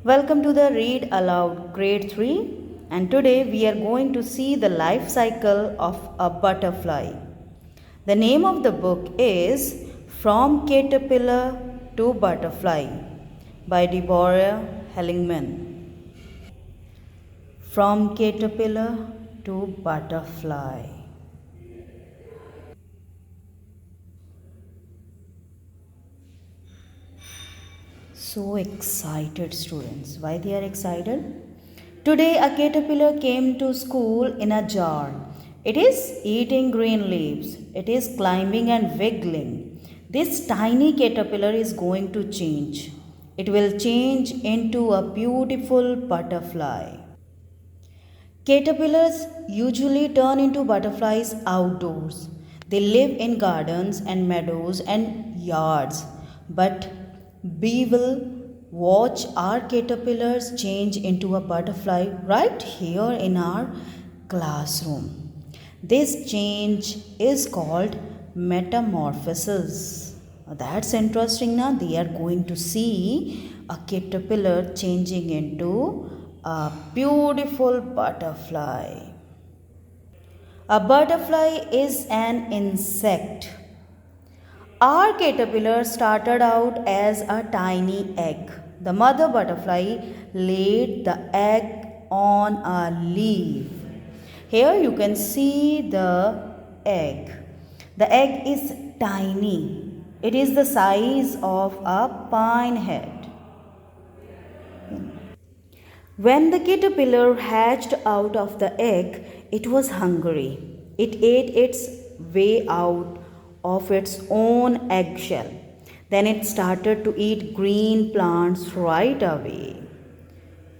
Welcome to the Read Aloud Grade 3, and today we are going to see the life cycle of a butterfly. The name of the book is From Caterpillar to Butterfly by Deborah Hellingman. From Caterpillar to Butterfly. So excited, students. Why they are excited? Today a caterpillar came to school in a jar. It is eating green leaves. It is climbing and wiggling. This tiny caterpillar is going to change. It will change into a beautiful butterfly. Caterpillars usually turn into butterflies outdoors. They live in gardens and meadows and yards. But we will watch our caterpillars change into a butterfly right here in our classroom. This change is called metamorphosis. That's interesting now. They are going to see a caterpillar changing into a beautiful butterfly. A butterfly is an insect. Our caterpillar started out as a tiny egg. The mother butterfly laid the egg on a leaf. Here you can see the egg. The egg is tiny. It is the size of a pine head. When the caterpillar hatched out of the egg, it was hungry. It ate its way out of its own eggshell. Then it started to eat green plants right away.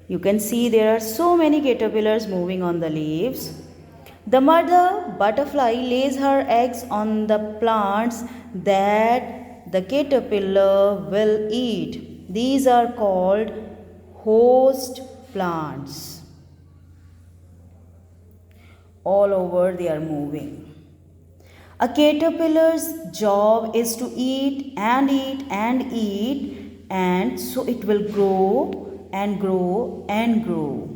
You can see there are so many caterpillars moving on the leaves. The mother butterfly lays her eggs on the plants that the caterpillar will eat. These are called host plants. All over they are moving. A caterpillar's job is to eat and eat and eat, and so it will grow and grow and grow.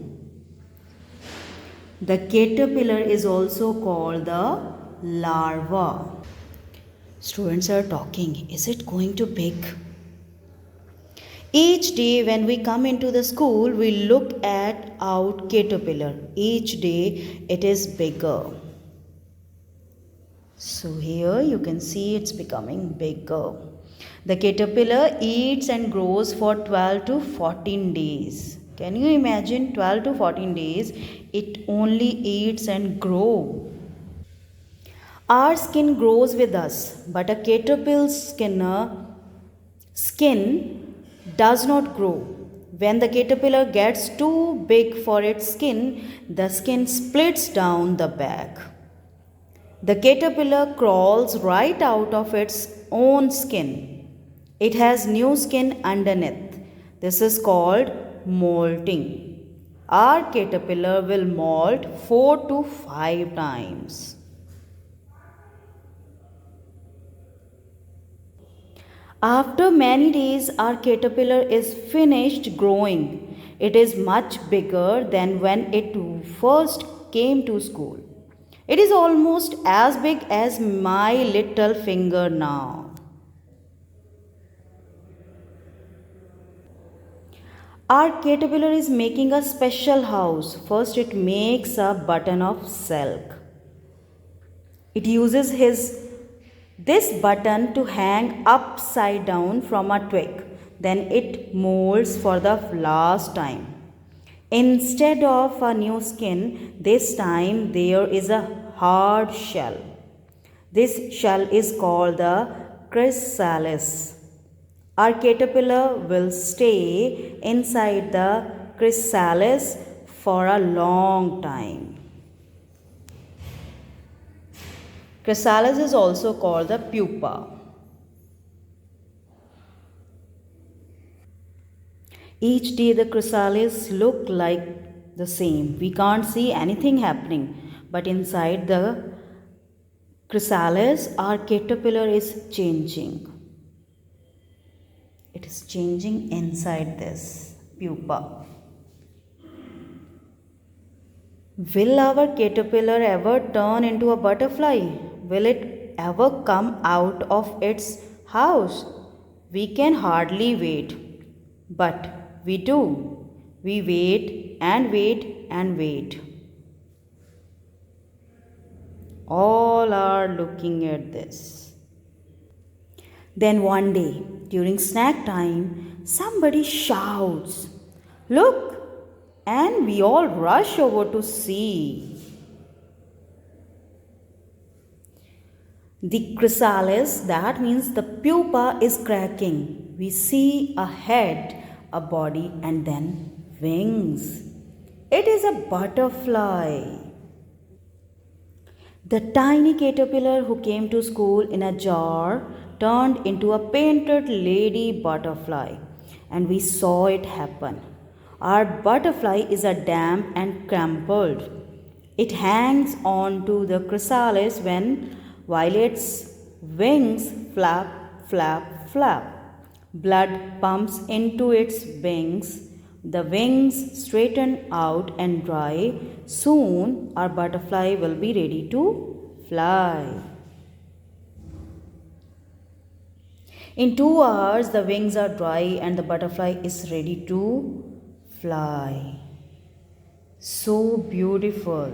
The caterpillar is also called the larva. Students are talking. Is it going to big? Each day when we come into the school, we look at our caterpillar. Each day it is bigger. So here you can see it's becoming bigger. The caterpillar eats and grows for 12 to 14 days. Can you imagine 12 to 14 days it only eats and grows? Our skin grows with us, but a caterpillar's skin does not grow. When the caterpillar gets too big for its skin, the skin splits down the back. The caterpillar crawls right out of its own skin. It has new skin underneath. This is called molting. Our caterpillar will molt 4 to 5 times. After many days, our caterpillar is finished growing. It is much bigger than when it first came to school. It is almost as big as my little finger now. Our caterpillar is making a special house. First, it makes a button of silk. It uses this button to hang upside down from a twig. Then it molds for the last time. Instead of a new skin, this time there is a hard shell. This shell is called the chrysalis. Our caterpillar will stay inside the chrysalis for a long time. Chrysalis is also called the pupa. Each day the chrysalis look like the same. We can't see anything happening, but inside the chrysalis our caterpillar is changing. It is changing inside this. pupa. Will our caterpillar ever turn into a butterfly? Will it ever come out of its house? We can hardly wait. But we do. We wait and wait and wait. All are looking at this. Then one day, during snack time, somebody shouts, "Look!" And we all rush over to see. The chrysalis, that means the pupa, is cracking. We see a head, a body, and then wings. It is a butterfly. The tiny caterpillar who came to school in a jar turned into a painted lady butterfly, and we saw it happen. Our butterfly is a damp and crumpled. It hangs on to the chrysalis while its wings flap, flap, flap. Blood pumps into its wings. The wings straighten out and dry. Soon our butterfly will be ready to fly. In 2 hours, the wings are dry and the butterfly is ready to fly. So beautiful.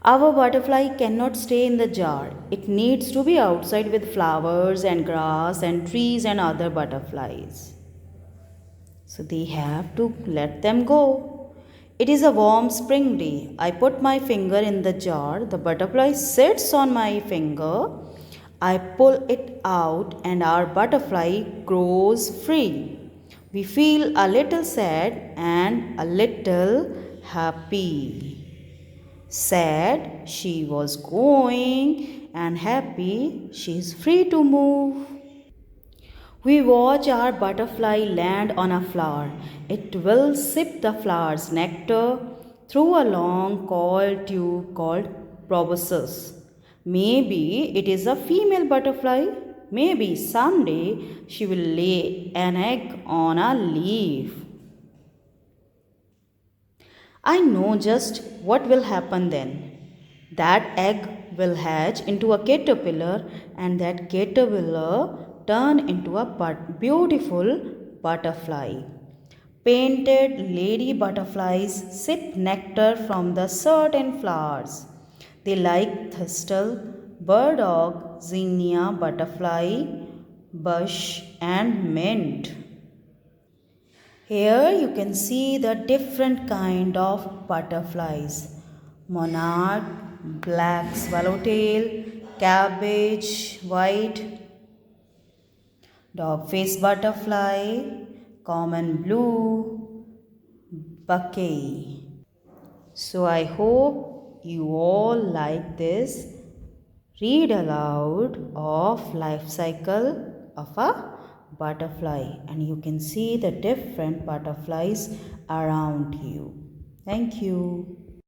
Our butterfly cannot stay in the jar. It needs to be outside with flowers and grass and trees and other butterflies. So they have to let them go. It is a warm spring day. I put my finger in the jar. The butterfly sits on my finger. I pull it out and our butterfly grows free. We feel a little sad and a little happy. Sad, she was going, and happy, she is free to move. We watch our butterfly land on a flower. It will sip the flower's nectar through a long coiled tube called proboscis. Maybe it is a female butterfly. Maybe someday she will lay an egg on a leaf. I know just what will happen then. That egg will hatch into a caterpillar, and that caterpillar turn into a beautiful butterfly. Painted lady butterflies sip nectar from the certain flowers. They like thistle, burdock, zinnia, butterfly, bush, and mint. Here you can see the different kind of butterflies. Monarch, black swallowtail, cabbage, white, dog-faced butterfly, common blue, bouquet. So I hope you all like this read aloud of life cycle of a butterfly, and you can see the different butterflies around you. Thank you.